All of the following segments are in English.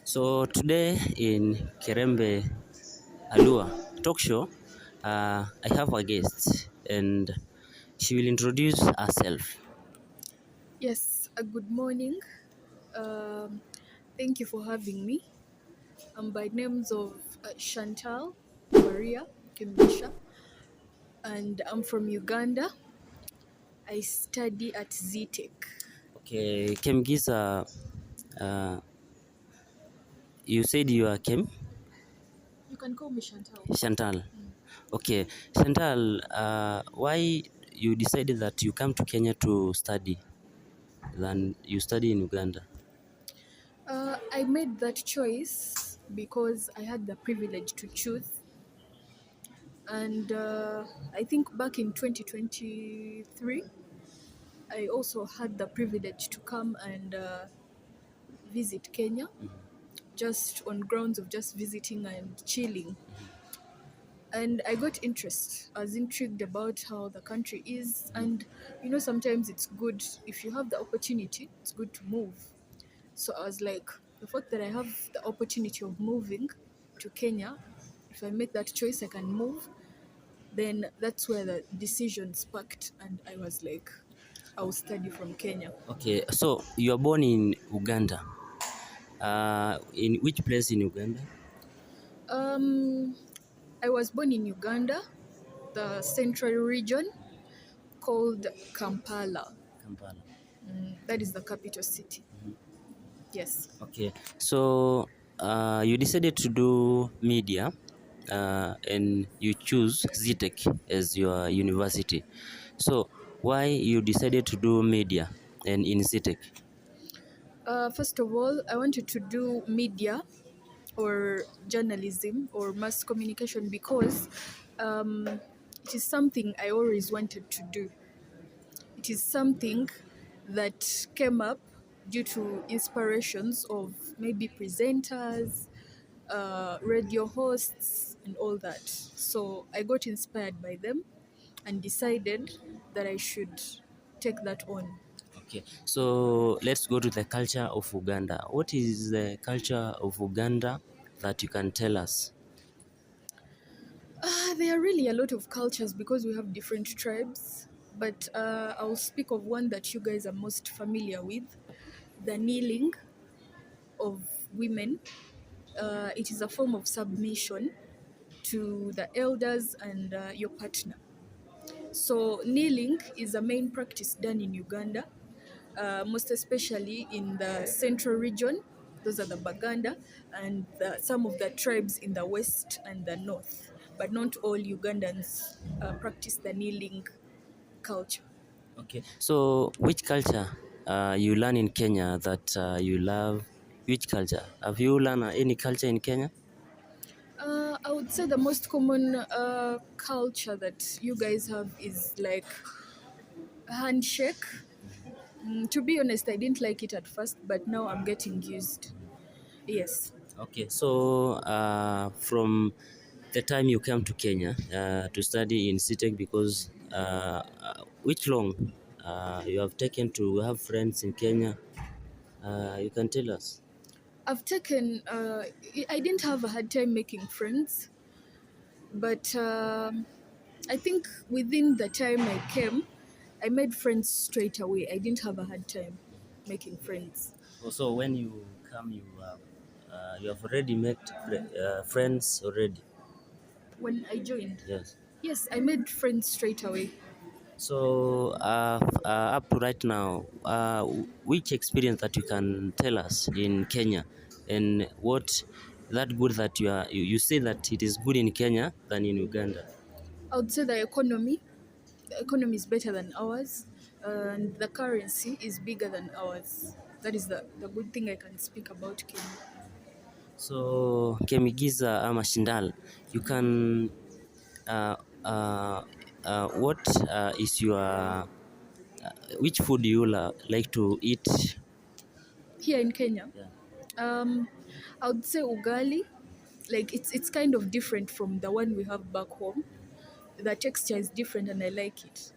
So today in Kerembe Halua Talk Show, I have a guest and she will introduce herself. Yes, good morning. Um, Thank you for having me. I'm by names of Shantal Maria Kimbisha, and I'm from Uganda. I study at Zetech. Okay, Kemgisa, uh, you said you are Kem You can call me Shantal. Shantal. Okay, Shantal, why you decided that you come to Kenya to study than you study in Uganda? I made that choice because I had the privilege to choose, and I think back in 2023, I also had the privilege to come and visit Kenya just on grounds of just visiting and chilling. And I got interest. I was intrigued about how the country is. And, sometimes it's good if you have the opportunity, it's good to move. So I was like, the fact that I have the opportunity of moving to Kenya, if I make that choice, I can move. Then that's where the decision sparked. And I was like, I will study from Kenya. Okay, so you are born in Uganda. In which place in Uganda? Um, I was born in Uganda, the central region called Kampala. Kampala. That is the capital city. Yes. Okay, so you decided to do media and you choose Zetech as your university. So why you decided to do media and in Zetech? First of all, I wanted to do media or journalism or mass communication because um, it is something I always wanted to do. It is something that came up due to inspirations of maybe presenters, radio hosts, and all that. So I got inspired by them and decided that I should take that on. Okay, so let's go to the culture of Uganda. What is the culture of Uganda that you can tell us? There are really a lot of cultures because we have different tribes, but I'll speak of one that you guys are most familiar with, the kneeling of women. It is a form of submission to the elders and your partner. So, kneeling is a main practice done in Uganda, most especially in the central region. Those are the Baganda and some of the tribes in the west and the north. But not all Ugandans practice the kneeling culture. Okay, so which culture you learn in Kenya that you love? Which culture? Have you learned any culture in Kenya? I would say the most common culture that you guys have is like handshake. To be honest, I didn't like it at first, but now I'm getting used. Yes. Okay, so from the time you came to Kenya to study in CTEC, because which long you have taken to have friends in Kenya, you can tell us. I've taken, I didn't have a hard time making friends, but I think within the time I came, I made friends straight away. I didn't have a hard time making friends. Also, when you come, you have already met friends already. When I joined, Yes. yes, I made friends straight away. So up to right now, which experience that you can tell us in Kenya, and what that good that you say that it is good in Kenya than in Uganda? I would say the economy is better than ours, and the currency is bigger than ours. That is the good thing I can speak about Kenya. So Kemigiza ama Shindal, you can uh, uh, what is your which food do you like to eat? Here in Kenya, Yeah. um, I would say ugali. Like it's kind of different from the one we have back home. The texture is different, and I like it.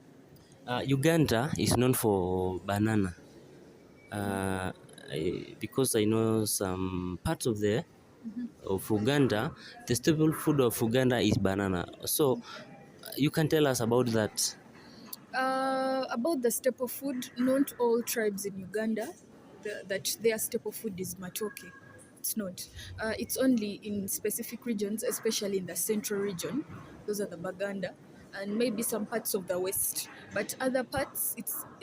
Uganda is known for banana. Uh, because I know some parts of Uganda, the staple food of Uganda is banana. So you can tell us about that. About the staple food, not all tribes in Uganda that their staple food is matoke. It's not. It's only in specific regions, especially in the central region. Those are the Baganda, and maybe some parts of the west. But other parts,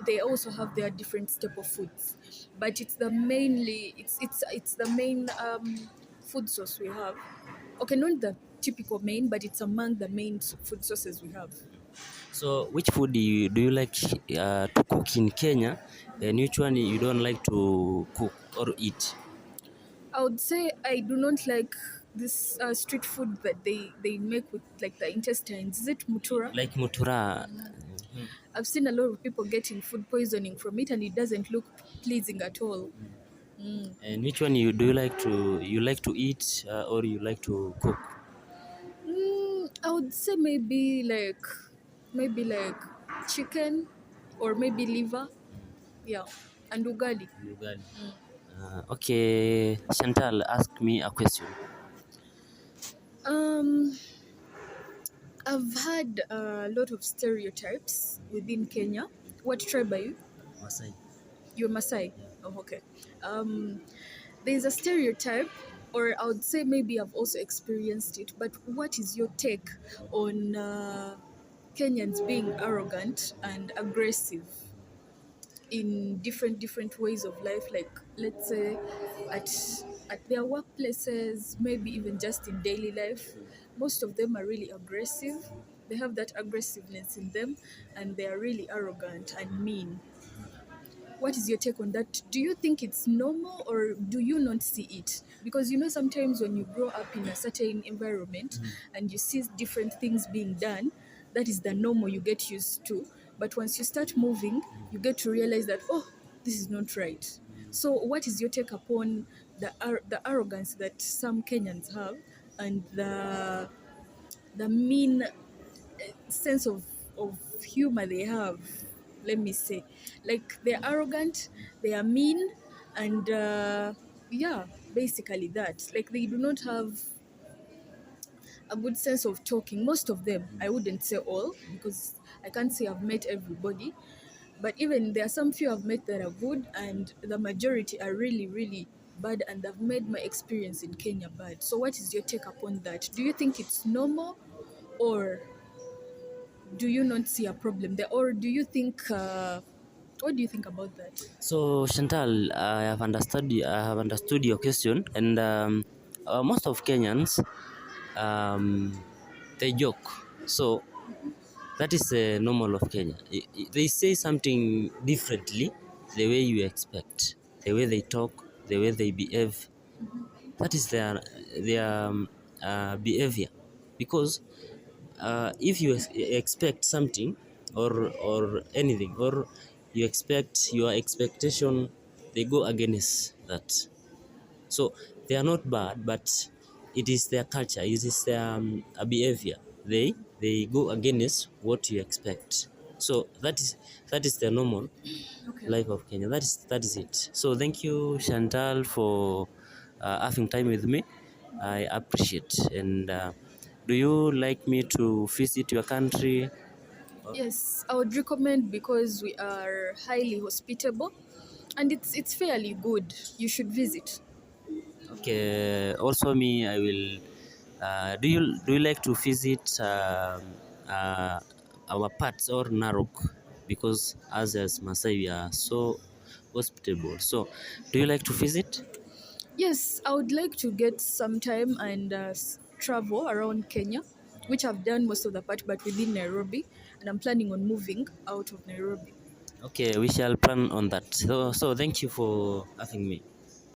they also have their different staple foods. But it's the main food source we have. Okay, not the typical main, but it's among the main food sources we have. So which food do you like to cook in Kenya, and which one you don't like to cook or eat? I would say I do not like this street food that they make with like the intestines. Is it mutura? Like mutura. I've seen a lot of people getting food poisoning from it, and it doesn't look pleasing at all. And which one you like to eat or you like to cook? I would say maybe like chicken or maybe liver, yeah, and ugali. Ugali. Okay, Shantal, ask me a question. Um, I've had a lot of stereotypes within Kenya. What tribe are you? Masai. You're Masai. Yeah. Oh, okay. Um, there's a stereotype, or I would say maybe I've also experienced it. But what is your take on Kenyans being arrogant and aggressive in different ways of life? Like, let's say at at their workplaces, maybe even just in daily life. Most of them are really aggressive. They have that aggressiveness in them, and they are really arrogant and mean. What is your take on that? Do you think it's normal or do you not see it? Because sometimes when you grow up in a certain environment and you see different things being done, that is the normal you get used to. But once you start moving, you get to realize that, oh, this is not right. So, what is your take upon the arrogance that some Kenyans have and the mean sense of humor they have, let me say, like they're arrogant, they are mean, and yeah, basically that, like they do not have a good sense of talking. Most of them, I wouldn't say all, because I can't say I've met everybody, but even there are some few I've met that are good, and the majority are really really bad, and I've made my experience in Kenya bad. So what is your take upon that? Do you think it's normal, or do you not see a problem there, or do you think what do you think about that? So Chantal, I have understood your question, and most of Kenyans, they joke. So that is normal of Kenya. They say something differently, the way you expect, the way they talk, the way they behave. That is their behavior, because if you expect something, or anything, or you expect your expectation, they go against that. So they are not bad, but it is their culture, it is their behavior. They go against what you expect. So that is the normal Okay. life of Kenya. That is it. So thank you, Chantal, for having time with me. I appreciate. And do you like me to visit your country? Yes, I would recommend, because we are highly hospitable and it's fairly good. You should visit. Okay. Also, me, I will. Do you like to visit uh, our parts or Narok? Because as Masai, we are so hospitable. So, do you like to visit? Yes, I would like to get some time and travel around Kenya, which I've done most of the part, but within Nairobi, and I'm planning on moving out of Nairobi. Okay, we shall plan on that. So thank you for having me.